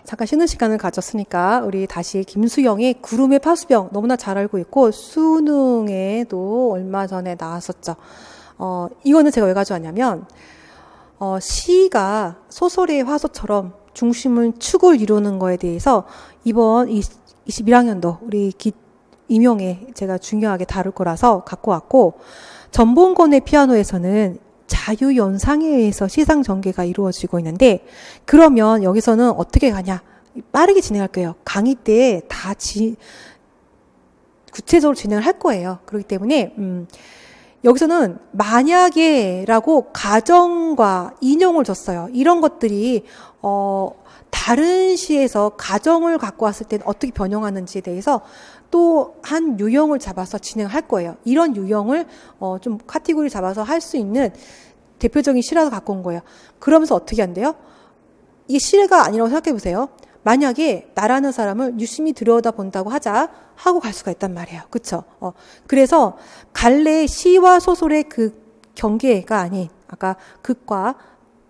잠깐 쉬는 시간을 가졌으니까 우리 다시 김수영의 구름의 파수병 너무나 잘 알고 있고 수능에도 얼마 전에 나왔었죠. 이거는 제가 왜 가져왔냐면 시가 소설의 화소처럼 중심을 축을 이루는 거에 대해서 이번 21학년도 우리 임용에 제가 중요하게 다룰 거라서 갖고 왔고, 전본권의 피아노에서는 자유연상에 의해서 시상 전개가 이루어지고 있는데, 그러면 여기서는 어떻게 가냐? 빠르게 진행할 거예요. 강의 때 다 구체적으로 진행을 할 거예요. 그렇기 때문에 여기서는 만약에라고 가정과 인용을 줬어요. 이런 것들이 다른 시에서 가정을 갖고 왔을 때는 어떻게 변형하는지에 대해서 또 한 유형을 잡아서 진행할 거예요. 이런 유형을 좀 카테고리 잡아서 할 수 있는 대표적인 시라도 갖고 온 거예요. 그러면서 어떻게 한대요? 이게 시가 아니라고 생각해 보세요. 만약에 나라는 사람을 유심히 들여다본다고 하자 하고 갈 수가 있단 말이에요. 그쵸? 그래서 갈래 시와 소설의 그 경계가 아닌, 아까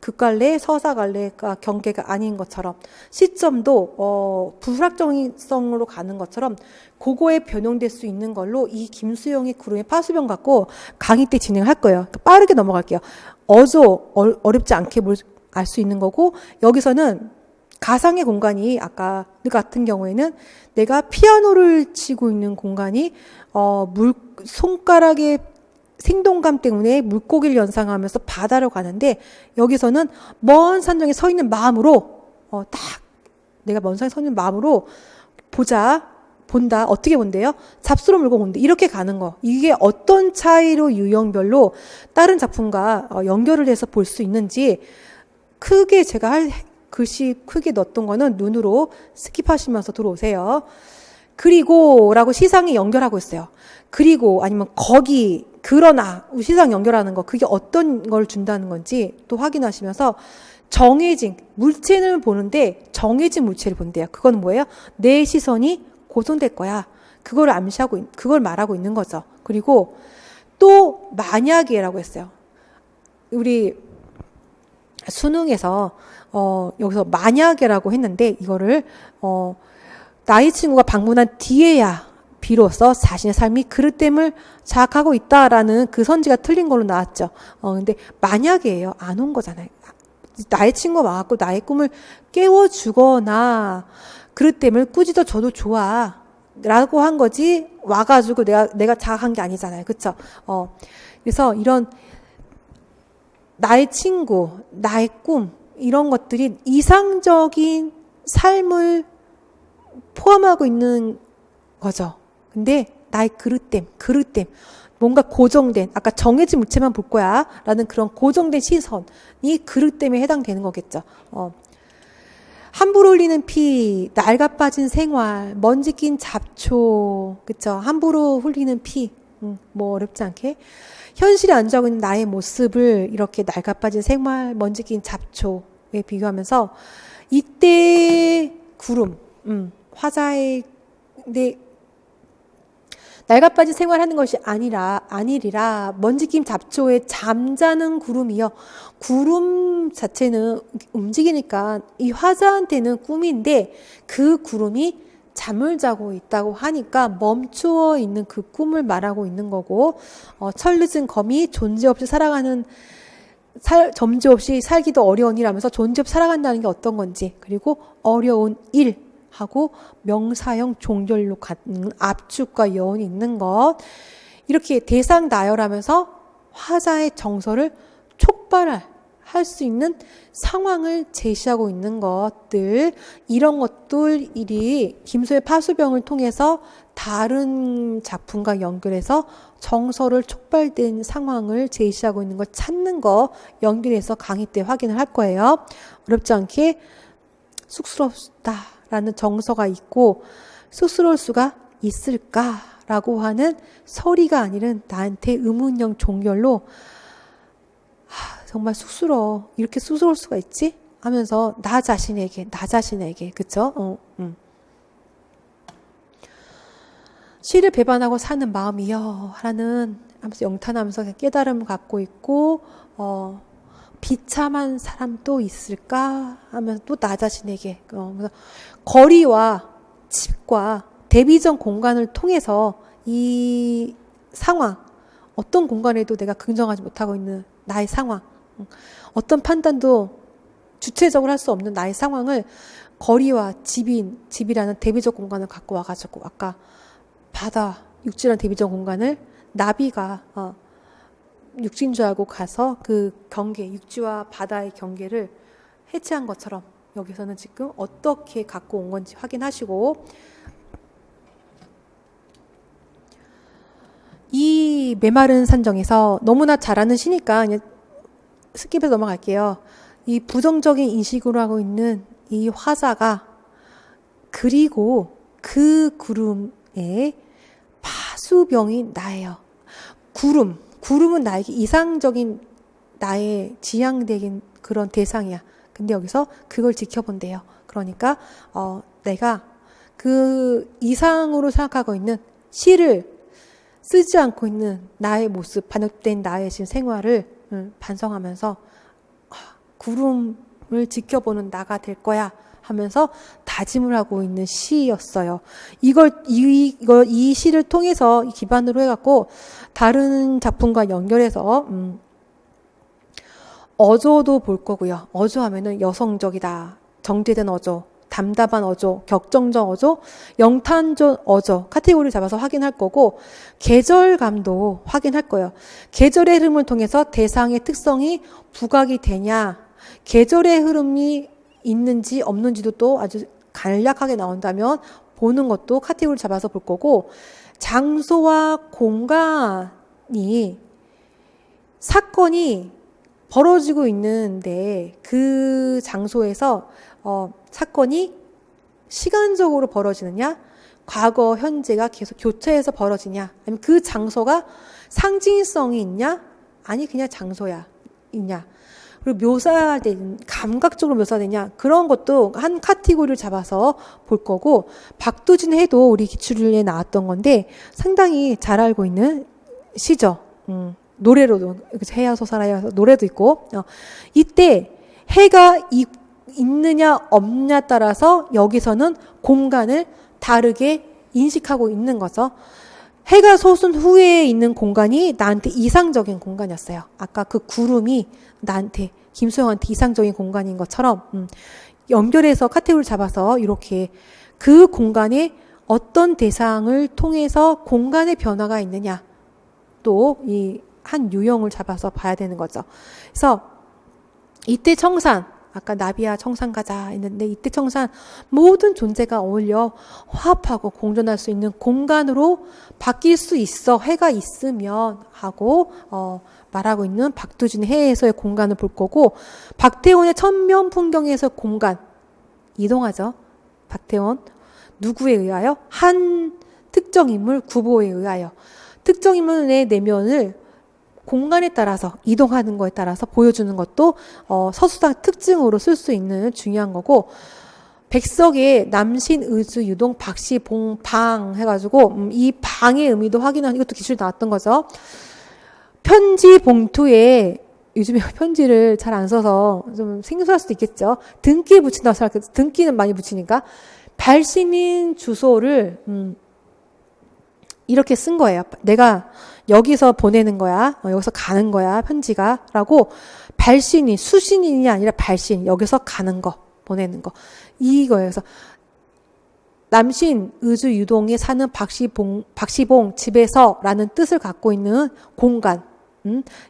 극갈래, 서사갈래가 경계가 아닌 것처럼 시점도 불확정성으로 가는 것처럼 그거에 변형될 수 있는 걸로 이 김수영의 구름의 파수병 갖고 강의 때 진행할 거예요. 빠르게 넘어갈게요. 어렵지 않게 알 수 있는 거고, 여기서는 가상의 공간이 아까 같은 경우에는 내가 피아노를 치고 있는 공간이 손가락의 생동감 때문에 물고기를 연상하면서 바다로 가는데, 여기서는 먼 산정에 서 있는 마음으로 내가 먼 산에 서 있는 마음으로 본다. 어떻게 본대요? 잡수로 물고 본다. 이렇게 가는 거. 이게 어떤 차이로 유형별로 다른 작품과 연결을 해서 볼 수 있는지 크게 제가 글씨 크게 넣었던 거는 눈으로 스킵하시면서 들어오세요. 그리고 라고 시상에 연결하고 있어요. 그리고 아니면 거기 그러나 시상 연결하는 거, 그게 어떤 걸 준다는 건지 또 확인하시면서 정해진 물체를 보는데 정해진 물체를 본대요. 그건 뭐예요? 내 시선이 고정될 거야. 그걸 그걸 말하고 있는 거죠. 그리고 또 만약에라고 했어요. 우리 수능에서 여기서 만약에라고 했는데, 이거를 나의 친구가 방문한 뒤에야 비로소 자신의 삶이 그릇됨을 자각하고 있다라는 그 선지가 틀린 걸로 나왔죠. 근데 만약에예요. 안 온 거잖아요. 나의 친구가 와갖고 나의 꿈을 깨워주거나 그릇됨을 꾸짖어 줘도 좋아 라고 한 거지, 와가지고 내가 자각한 게 아니잖아요. 그쵸? 그래서 이런 나의 친구, 나의 꿈, 이런 것들이 이상적인 삶을 포함하고 있는 거죠. 근데 나의 그릇됨, 뭔가 고정된, 아까 정해진 물체만 볼 거야 라는 그런 고정된 시선이 그릇됨에 해당되는 거겠죠. 함부로 흘리는 피, 낡아 빠진 생활, 먼지 낀 잡초, 그쵸? 함부로 흘리는 피, 뭐 어렵지 않게 현실에 앉아있는 있는 나의 모습을 이렇게 낡아 빠진 생활, 먼지 낀 잡초에 비교하면서 이때 구름, 화자의, 근데 낡아 빠진 생활하는 것이 아니리라 먼지 낀 잡초에 잠자는 구름이요. 구름 자체는 움직이니까 이 화자한테는 꿈인데, 그 구름이 잠을 자고 있다고 하니까 멈추어 있는 그 꿈을 말하고 있는 거고, 철늦은 검이 존재없이 살기도 어려운 일하면서 존재없이 살아간다는 게 어떤 건지, 그리고 어려운 일 하고 명사형 종결로 갖는 압축과 여운이 있는 것, 이렇게 대상 나열하면서 화자의 정서를 촉발할 수 있는 상황을 제시하고 있는 것들, 이런 것들이 김수의 파수병을 통해서 다른 작품과 연결해서 정서를 촉발된 상황을 제시하고 있는 걸 찾는 거, 연결해서 강의 때 확인을 할 거예요. 어렵지 않게 쑥스럽다라는 정서가 있고 쑥스러울 수가 있을까라고 하는 소리가 아니른 나한테 의문형 종결로 정말 쑥스러워. 이렇게 쑥스러울 수가 있지? 하면서 나 자신에게, 그쵸? 시를 배반하고 사는 마음이여 라는 하면서 영탄하면서 깨달음을 갖고 있고, 비참한 사람 또 있을까 하면서 또 나 자신에게 그래서 거리와 집과 대비적 공간을 통해서 이 상황, 어떤 공간에도 내가 긍정하지 못하고 있는 나의 상황, 어떤 판단도 주체적으로 할 수 없는 나의 상황을 거리와 집이라는 대비적 공간을 갖고 와가지고 아까 바다, 육지라는 대비적 공간을 나비가 육지인 줄 알고 가서 그 경계, 육지와 바다의 경계를 해체한 것처럼 여기서는 지금 어떻게 갖고 온 건지 확인하시고, 이 메마른 산정에서 너무나 잘 아는 시니까 그냥 스킵해서 넘어갈게요. 이 부정적인 인식으로 하고 있는 이 화자가 그리고 그 구름의 파수병이 나예요. 구름은 나에게 이상적인 나의 지향되긴 그런 대상이야. 근데 여기서 그걸 지켜본대요. 그러니까 내가 그 이상으로 생각하고 있는 시를 쓰지 않고 있는 나의 모습, 반영된 나의 지금 생활을 반성하면서 구름을 지켜보는 나가 될 거야 하면서 다짐을 하고 있는 시였어요. 이 시를 통해서 기반으로 해갖고 다른 작품과 연결해서 어조도 볼 거고요. 어조 하면은 여성적이다, 정제된 어조, 담담한 어조, 격정적 어조, 영탄적 어조 카테고리를 잡아서 확인할 거고, 계절감도 확인할 거예요. 계절의 흐름을 통해서 대상의 특성이 부각이 되냐, 계절의 흐름이 있는지 없는지도 또 아주 간략하게 나온다면 보는 것도 카테고리를 잡아서 볼 거고, 장소와 공간이 사건이 벌어지고 있는데 그 장소에서 사건이 시간적으로 벌어지느냐, 과거, 현재가 계속 교차해서 벌어지냐, 아니면 그 장소가 상징성이 있냐, 아니 그냥 장소야 있냐, 그리고 묘사할 때 감각적으로 묘사되냐, 그런 것도 한 카테고리를 잡아서 볼 거고, 박두진 해도 우리 기출에 나왔던 건데 상당히 잘 알고 있는 시죠. 노래로도 해야 소설하여 노래도 있고, 이때 해가 있느냐 없느냐 따라서 여기서는 공간을 다르게 인식하고 있는 거죠. 해가 솟은 후에 있는 공간이 나한테 이상적인 공간이었어요. 아까 그 구름이 나한테, 김수영한테 이상적인 공간인 것처럼 연결해서 카테고리를 잡아서 이렇게 그 공간에 어떤 대상을 통해서 공간의 변화가 있느냐, 또 이 한 유형을 잡아서 봐야 되는 거죠. 그래서 이때 청산, 아까 나비야 청산 가자 했는데, 이때 청산 모든 존재가 어울려 화합하고 공존할 수 있는 공간으로 바뀔 수 있어, 해가 있으면 하고 말하고 있는 박두진의 해에서의 공간을 볼 거고, 박태원의 천면 풍경에서 공간 이동하죠. 박태원 누구에 의하여? 한 특정 인물 구보에 의하여. 특정 인물의 내면을 공간에 따라서 이동하는 거에 따라서 보여주는 것도 서수상 특징으로 쓸 수 있는 중요한 거고, 백석의 남신, 의주, 유동, 박씨, 봉, 방 해가지고 이 방의 의미도 확인하는, 이것도 기출이 나왔던 거죠. 편지 봉투에, 요즘에 편지를 잘 안 써서 좀 생소할 수도 있겠죠. 등기에 붙인다고 생각해요. 등기는 많이 붙이니까. 발신인 주소를 이렇게 쓴 거예요. 내가 여기서 보내는 거야, 여기서 가는 거야, 편지가 라고. 발신이 수신인이 아니라 발신, 여기서 가는 거, 보내는 거, 이거예요. 그래서 남신, 의주, 유동에 사는 박시봉 집에서 라는 뜻을 갖고 있는 공간,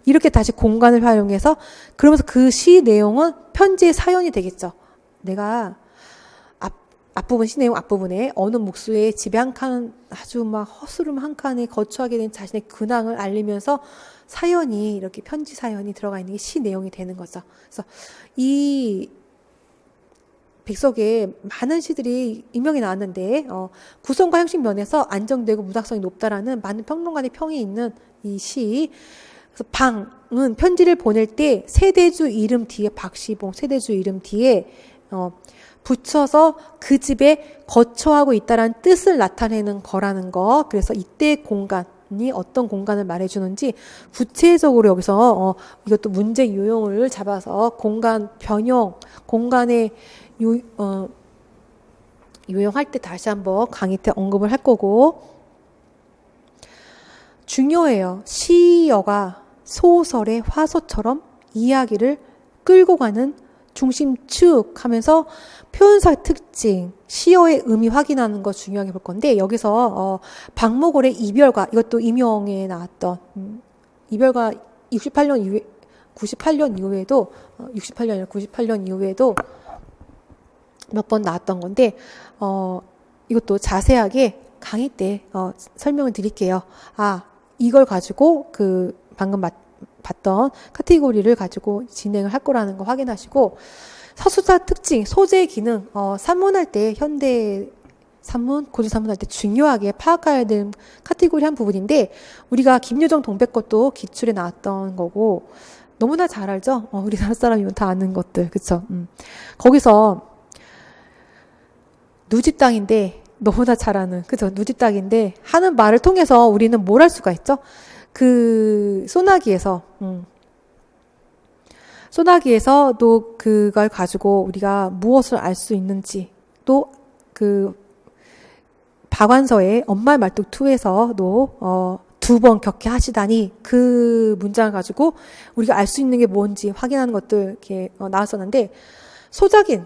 이렇게 다시 공간을 활용해서, 그러면서 그 시 내용은 편지의 사연이 되겠죠. 내가 앞부분, 시 내용 앞부분에 어느 목수의 집에 한 칸, 아주 막 허스름 한 칸에 거주하게 된 자신의 근황을 알리면서 사연이, 이렇게 편지 사연이 들어가 있는 게 시 내용이 되는 거죠. 그래서 이 백석에 많은 시들이 임명이 나왔는데, 구성과 형식 면에서 안정되고 문학성이 높다라는 많은 평론가의 평이 있는 이 시. 그래서 방은 편지를 보낼 때 세대주 이름 뒤에, 박시봉 세대주 이름 뒤에 붙여서 그 집에 거처하고 있다라는 뜻을 나타내는 거라는 거. 그래서 이때 공간, 어떤 공간을 말해주는지 구체적으로 여기서 이것도 문제 유형을 잡아서 공간 변형, 공간의 유형할 때 다시 한번 강의 때 언급을 할 거고, 중요해요. 시어가 소설의 화소처럼 이야기를 끌고 가는 중심축 하면서 표현사 특징, 시어의 의미 확인하는 거 중요하게 볼 건데, 여기서 박목월의 이별가, 이것도 임용에 나왔던 이별가 68년 이후에 98년 이후에도 68년 98년 이후에도 몇 번 나왔던 건데, 이것도 자세하게 강의 때 설명을 드릴게요. 이걸 가지고 방금 봤던 카테고리를 가지고 진행을 할 거라는 거 확인하시고, 서술사 특징, 소재 기능, 산문할 때 현대 산문, 고전 산문할 때 중요하게 파악해야 되는 카테고리 한 부분인데, 우리가 김유정 동백 것도 기출에 나왔던 거고 너무나 잘 알죠? 우리나라 사람이면 다 아는 것들, 그쵸? 거기서 누집당인데 너무나 잘 아는, 그죠? 누집당인데 하는 말을 통해서 우리는 뭘 할 수가 있죠? 소나기에서도 그걸 가지고 우리가 무엇을 알 수 있는지, 또 박완서의 엄마의 말뚝 2에서도 2번 격해 하시다니 그 문장을 가지고 우리가 알 수 있는 게 뭔지 확인하는 것들 이렇게 나왔었는데, 소작인,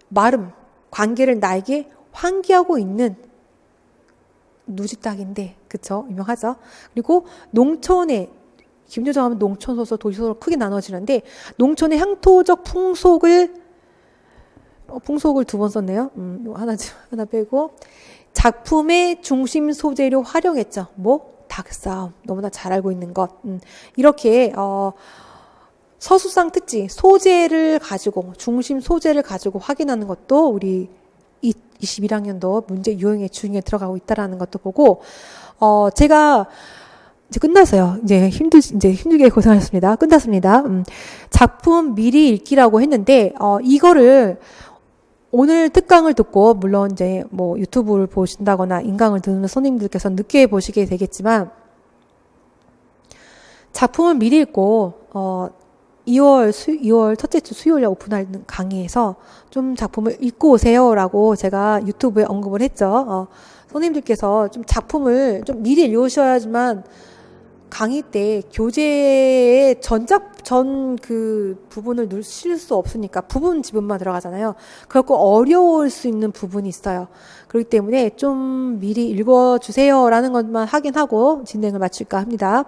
마름, 관계를 나에게 환기하고 있는 누집닭인데, 그쵸? 유명하죠? 그리고 농촌의, 김유정 하면 농촌소설, 도시소설 크게 나눠지는데, 농촌의 향토적 풍속을 2번 썼네요. 하나 빼고, 작품의 중심 소재로 활용했죠. 닭싸움. 너무나 잘 알고 있는 것. 이렇게, 서술상 특징, 소재를 가지고, 중심 소재를 가지고 확인하는 것도 우리 21학년도 문제 유형의 중에 들어가고 있다라는 것도 보고, 제가 이제 끝났어요. 이제 힘들게 고생하셨습니다. 끝났습니다. 작품 미리 읽기라고 했는데, 이거를 오늘 특강을 듣고, 물론 이제 유튜브를 보신다거나 인강을 듣는 손님들께서 늦게 보시게 되겠지만, 작품을 미리 읽고, 2월 첫째 주 수요일에 오픈하는 강의에서 좀 작품을 읽고 오세요라고 제가 유튜브에 언급을 했죠. 손님들께서 좀 작품을 좀 미리 읽으셔야지만 강의 때 교재의 전 부분을 넣으실 수 없으니까 부분 지분만 들어가잖아요. 그렇고 어려울 수 있는 부분이 있어요. 그렇기 때문에 좀 미리 읽어주세요라는 것만 확인하고 진행을 마칠까 합니다.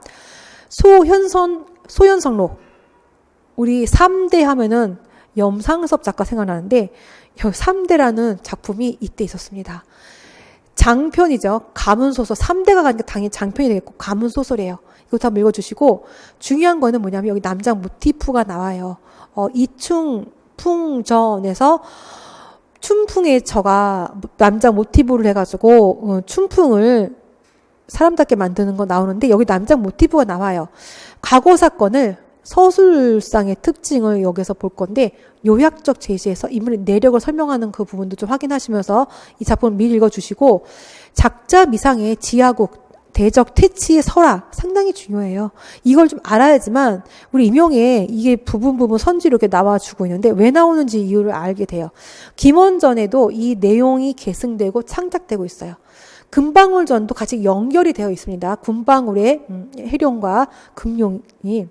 소현성록. 우리 3대 하면은 염상섭 작가 생각나는데, 3대라는 작품이 이때 있었습니다. 장편이죠. 가문소설. 3대가 가니까 당연히 장편이 되겠고, 가문소설이에요. 이것도 한번 읽어주시고, 중요한 거는 뭐냐면, 여기 남장 모티프가 나와요. 이충풍전에서 춘풍의 저가 남장 모티브를 해가지고, 춘풍을 사람답게 만드는 거 나오는데, 여기 남장 모티브가 나와요. 과거 사건을 서술상의 특징을 여기서 볼 건데, 요약적 제시에서 인물의 내력을 설명하는 그 부분도 좀 확인하시면서 이 작품을 미리 읽어주시고, 작자 미상의 지하국, 대적, 퇴치의 설화 상당히 중요해요. 이걸 좀 알아야지만 우리 임용에 이게 부분 선지로 이렇게 나와주고 있는데 왜 나오는지 이유를 알게 돼요. 김원전에도 이 내용이 계승되고 창작되고 있어요. 금방울전도 같이 연결이 되어 있습니다. 금방울의 해룡과 금룡이.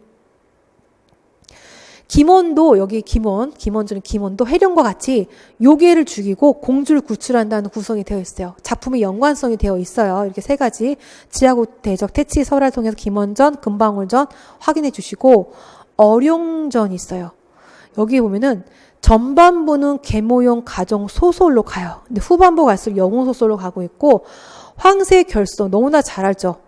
김원도, 여기 김원전의 김원도 해룡과 같이 요괴를 죽이고 공주를 구출한다는 구성이 되어 있어요. 작품의 연관성이 되어 있어요. 이렇게 세 가지. 지하국, 대적, 퇴치, 설화를 통해서 김원전, 금방울전 확인해 주시고, 어룡전이 있어요. 여기 보면은 전반부는 계모용 가정 소설로 가요. 근데 후반부 갈수록 영웅 소설로 가고 있고, 황새 결속 너무나 잘 알죠.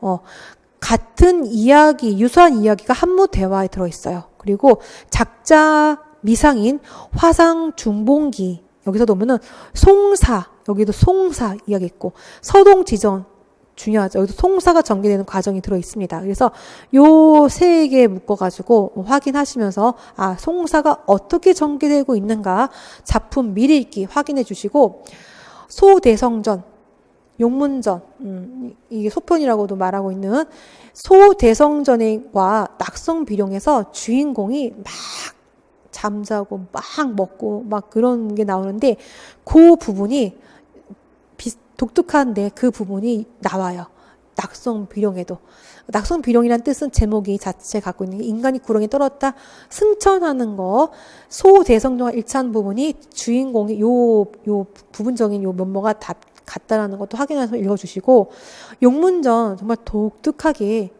같은 이야기, 유사한 이야기가 한무 대화에 들어있어요. 그리고 작자 미상인 화상 중봉기, 여기서도 보면은 송사, 여기도 송사 이야기 있고, 서동지전 중요하죠. 여기도 송사가 전개되는 과정이 들어있습니다. 그래서 요 세 개 묶어가지고 확인하시면서 송사가 어떻게 전개되고 있는가 작품 미리 읽기 확인해 주시고, 소대성전, 용문전, 이게 소편이라고도 말하고 있는 소대성전과 낙성비룡에서 주인공이 막 잠자고 막 먹고 막 그런 게 나오는데 그 부분이 독특한데 그 부분이 나와요. 낙성비룡에도. 낙성비룡이란 뜻은 제목이 자체 갖고 있는 게 인간이 구렁에 떨어졌다 승천하는 거. 소대성전과 일치하는 부분이 주인공이 요 부분적인 요 면모가 다 같다라는 것도 확인해서 읽어주시고, 용문전 정말 독특하게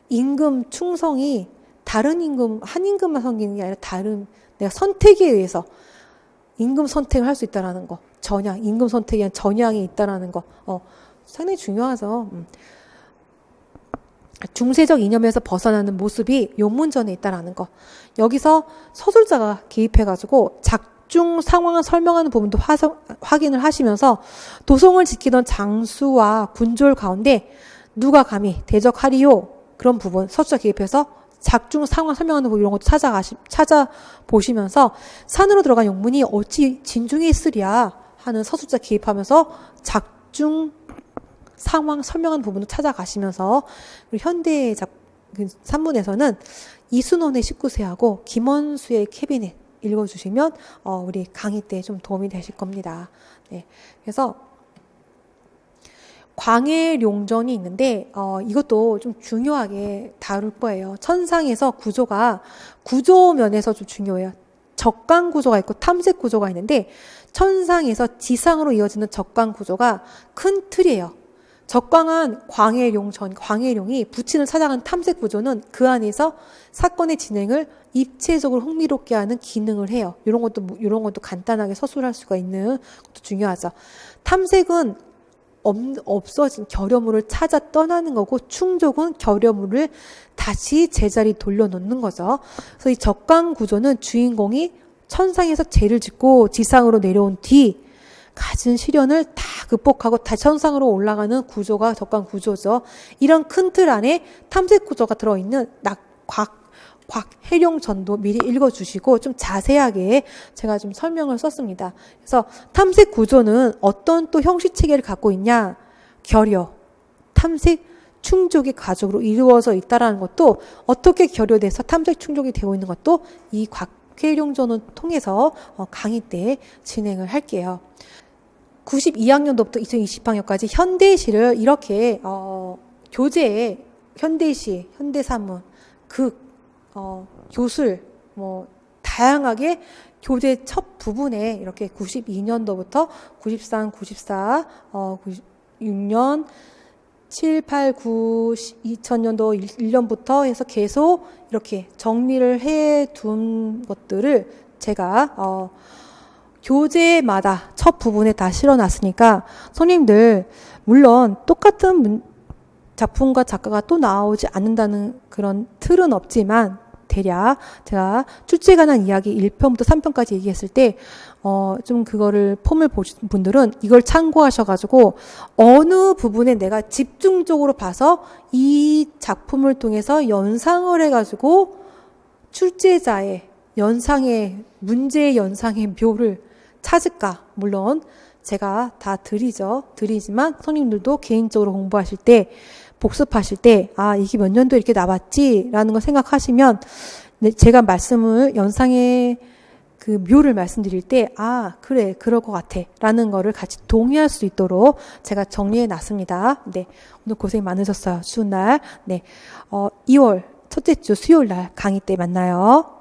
임금 충성이 다른 임금, 한 임금만 섬기는 게 아니라 다른 내가 선택에 의해서 임금 선택을 할 수 있다라는 거. 전향, 임금 선택에 대한 전향이 있다라는 거. 상당히 중요하죠. 중세적 이념에서 벗어나는 모습이 용문전에 있다라는 거. 여기서 서술자가 개입해가지고 작중 상황을 설명하는 부분도 확인을 하시면서 도성을 지키던 장수와 군졸 가운데 누가 감히 대적하리요? 그런 부분 서술자 개입해서 작중 상황 설명하는 부분 이런 것도 찾아보시면서 산으로 들어간 용문이 어찌 진중에 있으랴 하는 서술자 개입하면서 작중 상황 설명하는 부분도 찾아가시면서 현대 산문에서는 이순원의 19세하고 김원수의 캐비넷 읽어주시면 우리 강의 때 좀 도움이 되실 겁니다. 네. 그래서 광해룡전이 있는데 이것도 좀 중요하게 다룰 거예요. 천상에서 구조가 구조 면에서 좀 중요해요. 적강 구조가 있고 탐색 구조가 있는데 천상에서 지상으로 이어지는 적강 구조가 큰 틀이에요. 적강한 광해룡이 부친을 찾아가는 탐색 구조는 그 안에서 사건의 진행을 입체적으로 흥미롭게 하는 기능을 해요. 이런 것도 간단하게 서술할 수가 있는 것도 중요하죠. 탐색은 없어진 결여물을 찾아 떠나는 거고, 충족은 결여물을 다시 제자리 돌려놓는 거죠. 그래서 이 적강 구조는 주인공이 천상에서 죄를 짓고 지상으로 내려온 뒤 가진 시련을 다 극복하고 다시 천상으로 올라가는 구조가 적강 구조죠. 이런 큰 틀 안에 탐색 구조가 들어있는 곽해룡전도 미리 읽어주시고 좀 자세하게 제가 좀 설명을 썼습니다. 그래서 탐색 구조는 어떤 또 형식 체계를 갖고 있냐? 결여, 탐색, 충족이 가족으로 이루어져 있다라는 것도, 어떻게 결여돼서 탐색 충족이 되고 있는 것도 이 곽해룡전을 통해서 강의 때 진행을 할게요. 92학년도부터 2020학년까지 현대시를 이렇게 교재에 현대시, 현대사문, 교술, 다양하게 교재 첫 부분에 이렇게 92년도부터 93, 94, 96년, 7, 8, 9, 2000년도 1년부터 해서 계속 이렇게 정리를 해 둔 것들을 제가 교재마다 첫 부분에 다 실어놨으니까 선생님들 물론 똑같은 작품과 작가가 또 나오지 않는다는 그런 틀은 없지만 대략 제가 출제에 관한 이야기 1편부터 3편까지 얘기했을 때 좀 그거를 폼을 보신 분들은 이걸 참고하셔가지고 어느 부분에 내가 집중적으로 봐서 이 작품을 통해서 연상을 해가지고 출제자의 문제의 연상의 묘를 찾을까? 물론 제가 다 드리지만 선생님들도 개인적으로 공부하실 때, 복습하실 때 이게 몇 년도에 이렇게 나왔지? 라는 걸 생각하시면 제가 연상의 그 묘를 말씀드릴 때 그래 그럴 것 같아 라는 거를 같이 동의할 수 있도록 제가 정리해 놨습니다. 네, 오늘 고생 많으셨어요. 추운 날. 네, 2월 첫째 주 수요일 날 강의 때 만나요.